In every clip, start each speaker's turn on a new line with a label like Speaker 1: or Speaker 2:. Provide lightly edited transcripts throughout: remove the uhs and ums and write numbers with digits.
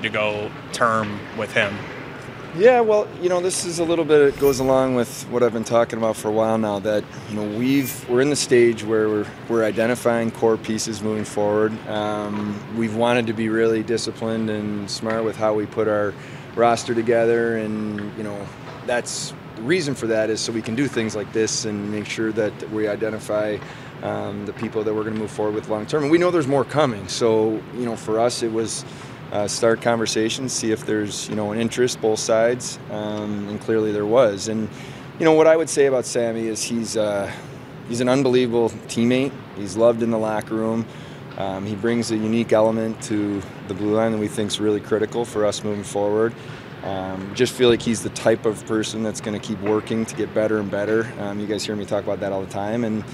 Speaker 1: to go term with him?
Speaker 2: Yeah, well, this is a little bit, it goes along with what I've been talking about for a while now, that, we're in the stage where we're identifying core pieces moving forward. We've wanted to be really disciplined and smart with how we put our roster together, and, that's the reason for that is so we can do things like this and make sure that we identify the people that we're going to move forward with long term. And we know there's more coming. So, for us, it was start conversations, see if there's, an interest, both sides. And clearly there was. And, what I would say about Sammy is he's an unbelievable teammate. He's loved in the locker room. He brings a unique element to the blue line that we think is really critical for us moving forward. Just feel like he's the type of person that's going to keep working to get better and better. You guys hear me talk about that all the time, and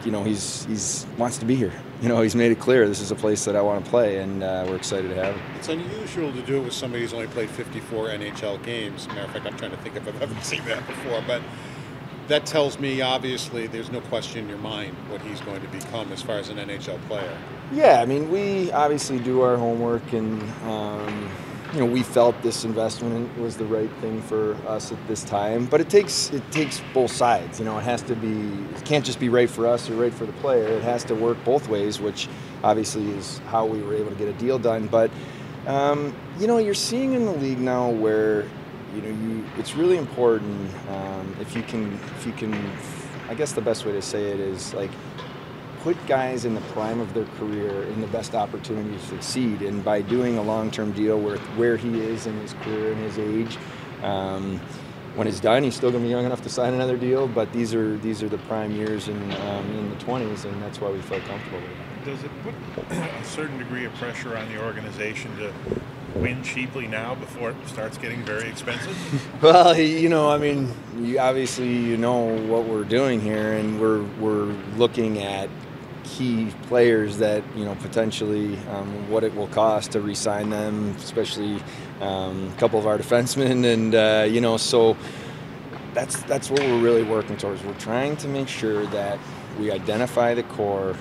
Speaker 2: he's wants to be here. He's made it clear this is a place that I want to play, and we're excited to have him.
Speaker 3: It's unusual to do it with somebody who's only played 54 NHL games. Matter of fact, I'm trying to think if I've ever seen that before, but that tells me obviously there's no question in your mind what he's going to become as far as an NHL player.
Speaker 2: Yeah, we obviously do our homework, and we felt this investment was the right thing for us at this time. But it takes both sides. It has to be. It can't just be right for us or right for the player. It has to work both ways, which obviously is how we were able to get a deal done. But you're seeing in the league now where it's really important if you can. I guess the best way to say it is put guys in the prime of their career in the best opportunity to succeed. And by doing a long-term deal where he is in his career and his age, when it's done, he's still going to be young enough to sign another deal. But these are the prime years in the 20s, and that's why we felt comfortable with it.
Speaker 4: Does it put a certain degree of pressure on the organization to win cheaply now before it starts getting very expensive?
Speaker 2: Well, you obviously what we're doing here, and we're looking at key players that potentially what it will cost to re-sign them, especially a couple of our defensemen, and so that's what we're really working towards. We're trying to make sure that we identify the core.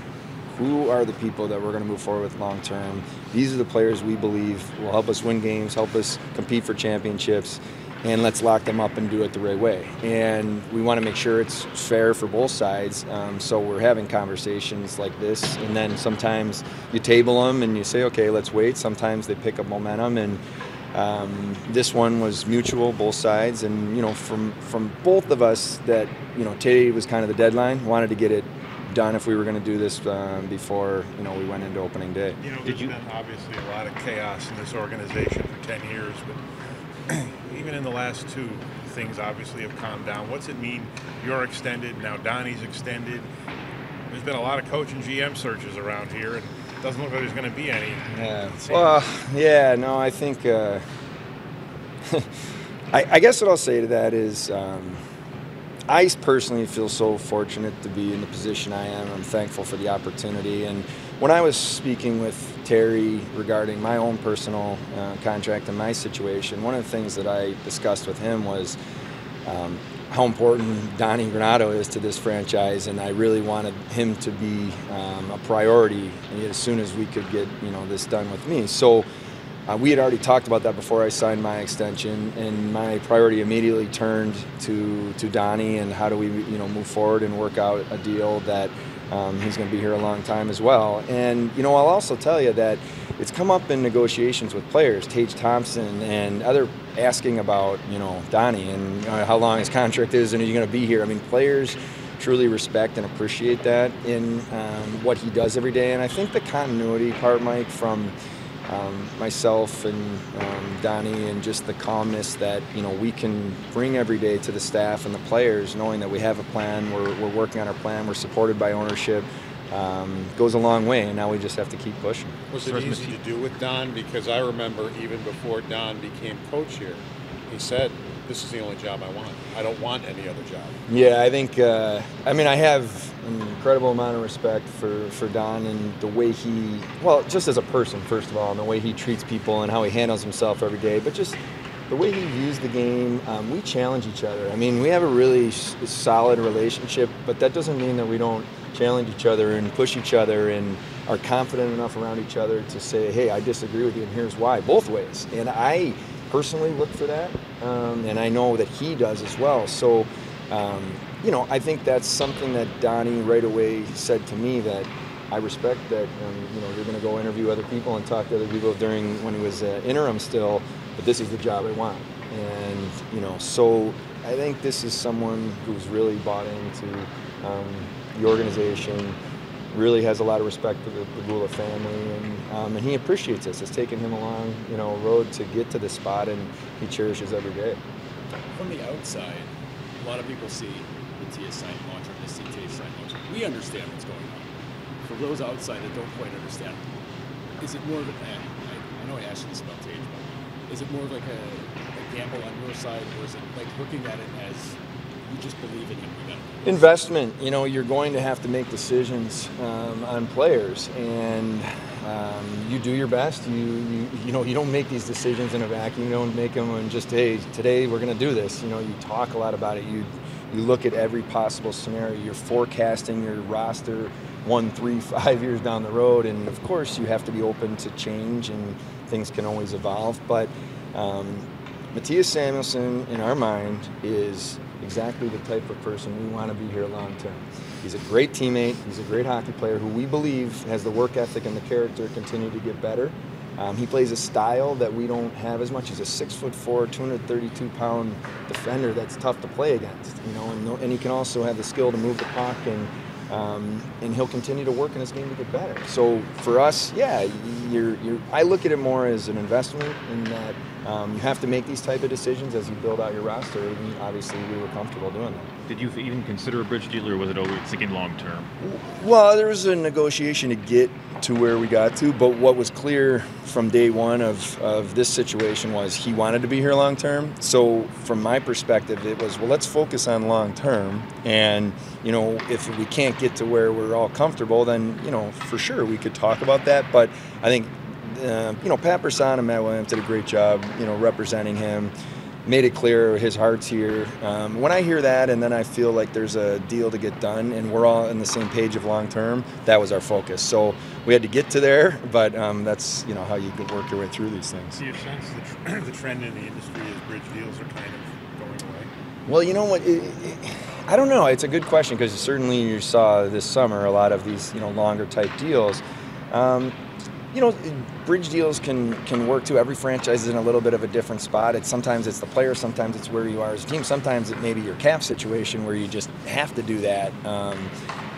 Speaker 2: Who are the people that we're going to move forward with long term? These are the players we believe will help us win games, help us compete for championships, and let's lock them up and do it the right way. And we want to make sure it's fair for both sides. So we're having conversations like this, and then sometimes you table them and you say, okay, let's wait. Sometimes they pick up momentum, and this one was mutual, both sides. And from both of us, that today was kind of the deadline. Wanted to get it done if we were going to do this before we went into opening day.
Speaker 4: There's been obviously a lot of chaos in this organization for 10 years, but even in the last two, things obviously have calmed down. What's it mean? You're extended, now Donnie's extended. There's been a lot of coach and GM searches around here, and it doesn't look like there's going to be any.
Speaker 2: Yeah. Well, yeah, no, I think I guess what I'll say to that is I personally feel so fortunate to be in the position I am. I'm thankful for the opportunity. And when I was speaking with Terry regarding my own personal contract and my situation, one of the things that I discussed with him was how important Don Granato is to this franchise, and I really wanted him to be a priority as soon as we could get this done with me. So we had already talked about that before I signed my extension, and my priority immediately turned to Donnie and how do we move forward and work out a deal that he's going to be here a long time as well. And I'll also tell you that it's come up in negotiations with players, Tage Thompson and other, asking about Donnie and how long his contract is and are you going to be here. Players truly respect and appreciate that in what he does every day. And I think the continuity part, Mike, from myself and Donnie, and just the calmness that we can bring every day to the staff and the players, knowing that we have a plan, we're working on our plan, we're supported by ownership, goes a long way, and now we just have to keep pushing.
Speaker 3: Was it easy to do with Don? Because I remember even before Don became coach here, he said, this is the only job I want. I don't want any other job.
Speaker 2: Yeah, I think, I have an incredible amount of respect for Don and the way he, well, just as a person, first of all, and the way he treats people and how he handles himself every day, but just the way he views the game. We challenge each other. We have a really solid relationship, but that doesn't mean that we don't challenge each other and push each other and are confident enough around each other to say, hey, I disagree with you and here's why, both ways. And I personally look for that, and I know that he does as well. So, I think that's something that Donnie right away said to me, that I respect that, you're going to go interview other people and talk to other people when he was interim still, but this is the job I want. And, so I think this is someone who's really bought into the organization, really has a lot of respect for the Gula family, and he appreciates this. It's taken him a long, road to get to this spot, and he cherishes every day.
Speaker 5: From the outside, a lot of people see Mattias sign long-term, they see Tage sign long-term. We understand what's going on. For those outside that don't quite understand, is it more of I know I asked you this about Tage, but is it more of like a gamble on your side, or is it like looking at it as you just believe in him?
Speaker 2: Investment. You're going to have to make decisions on players, and you do your best. You don't make these decisions in a vacuum. You don't make them and just, hey, today we're going to do this. You talk a lot about it. You look at every possible scenario. You're forecasting your roster 1, 3, 5 years down the road, and of course you have to be open to change, and things can always evolve. But Mattias Samuelsson, in our mind, is exactly the type of person we want to be here long term. He's a great teammate. He's a great hockey player who we believe has the work ethic and the character to continue to get better. He plays a style that we don't have as much. He's a 6'4", 232-pound defender that's tough to play against. And he can also have the skill to move the puck, and he'll continue to work in his game to get better. So for us, yeah, I look at it more as an investment in that you have to make these type of decisions as you build out your roster, and obviously we were comfortable doing that.
Speaker 6: Did you even consider a bridge deal, or was it always thinking long term?
Speaker 2: Well, there was a negotiation to get to where we got to, but what was clear from day one of this situation was he wanted to be here long term. So from my perspective, it was, well, let's focus on long term, and if we can't get to where we're all comfortable, then for sure we could talk about that. But I think Pat Brisson and Matt Williams did a great job representing him, made it clear his heart's here. When I hear that, and then I feel like there's a deal to get done and we're all on the same page of long term, that was our focus. So we had to get to there, but that's how you could work your way through these things.
Speaker 4: Do you sense the trend in the industry as bridge deals are kind of going away?
Speaker 2: Well, you know what? I don't know. It's a good question, because certainly you saw this summer a lot of these longer type deals. Bridge deals can work too. Every franchise is in a little bit of a different spot. Sometimes it's the player, sometimes it's where you are as a team, sometimes it may be your cap situation where you just have to do that.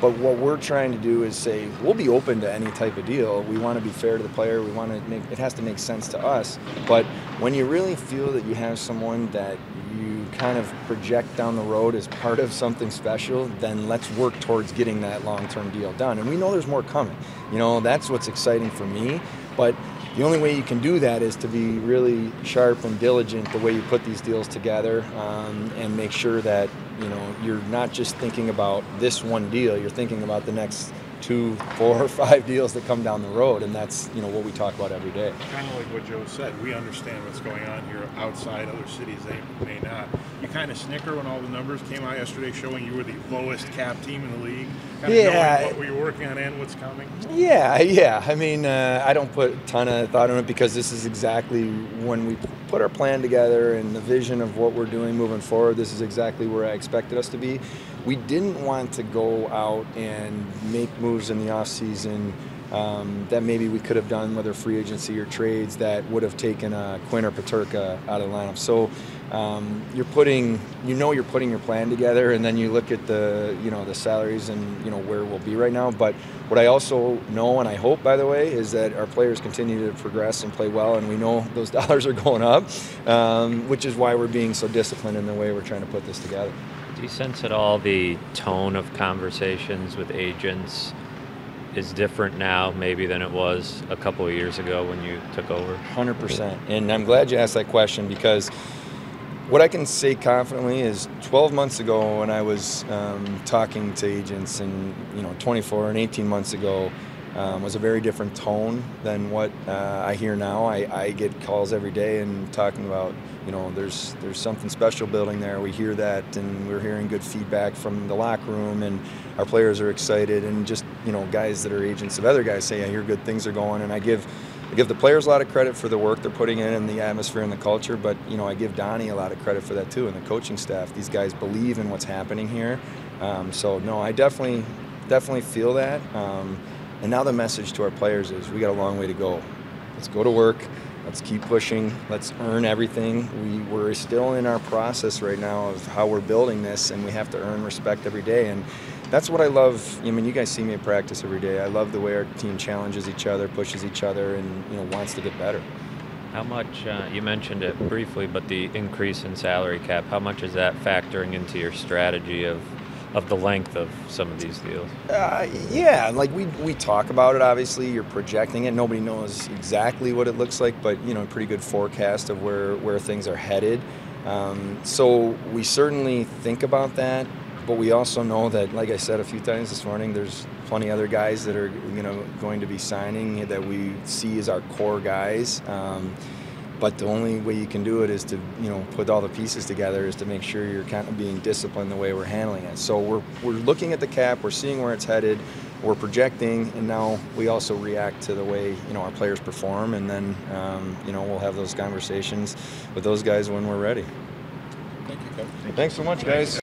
Speaker 2: But what we're trying to do is say we'll be open to any type of deal. We want to be fair to the player. We want to it has to make sense to us. But when you really feel that you have someone that you kind of project down the road as part of something special, then let's work towards getting that long-term deal done. And we know there's more coming. That's what's exciting for me. But the only way you can do that is to be really sharp and diligent the way you put these deals together, and make sure that you're not just thinking about this one deal. You're thinking about the next 2, 4, or 5 deals that come down the road, and that's what we talk about every day.
Speaker 4: Kind of like what Joe said, we understand what's going on here outside other cities. They may not. You kind of snicker when all the numbers came out yesterday showing you were the lowest cap team in the league. Kind of knowing what we were working on and what's coming.
Speaker 2: Yeah. I mean, I don't put a ton of thought on it, because this is exactly when we put our plan together and the vision of what we're doing moving forward. This is exactly where I expected us to be. We didn't want to go out and make moves in the offseason that maybe we could have done, whether free agency or trades, that would have taken Quinn or Peterka out of the lineup. So you're putting your plan together, and then you look at the salaries and where we'll be right now. But what I also know, and I hope, by the way, is that our players continue to progress and play well, and we know those dollars are going up, which is why we're being so disciplined in the way we're trying to put this together.
Speaker 7: Do you sense at all the tone of conversations with agents is different now maybe than it was a couple of years ago when you took over?
Speaker 2: 100%. And I'm glad you asked that question, because what I can say confidently is 12 months ago when I was talking to agents, and 24 and 18 months ago, was a very different tone than what I hear now. I get calls every day and talking about, there's something special building there. We hear that, and we're hearing good feedback from the locker room, and our players are excited, and just, guys that are agents of other guys say, I hear good things are going, and I give the players a lot of credit for the work they're putting in and the atmosphere and the culture, but, I give Donnie a lot of credit for that too, and the coaching staff. These guys believe in what's happening here. So, no, I definitely feel that. And now the message to our players is we got a long way to go. Let's go to work. Let's keep pushing. Let's earn everything. We're still in our process right now of how we're building this, and we have to earn respect every day. And that's what I love. I mean, you guys see me at practice every day. I love the way our team challenges each other, pushes each other, and wants to get better.
Speaker 7: How much, you mentioned it briefly, but the increase in salary cap, how much is that factoring into your strategy of the length of some of these deals?
Speaker 2: Yeah, like we talk about it, obviously. You're projecting it. Nobody knows exactly what it looks like, but, a pretty good forecast of where things are headed. So we certainly think about that, but we also know that, like I said a few times this morning, there's plenty other guys that are, going to be signing that we see as our core guys. But the only way you can do it is to, put all the pieces together, is to make sure you're kind of being disciplined the way we're handling it. So we're looking at the cap, we're seeing where it's headed, we're projecting, and now we also react to the way, our players perform, and then, we'll have those conversations with those guys when we're ready.
Speaker 3: Thank you, Kevin.
Speaker 2: Thanks so much, guys.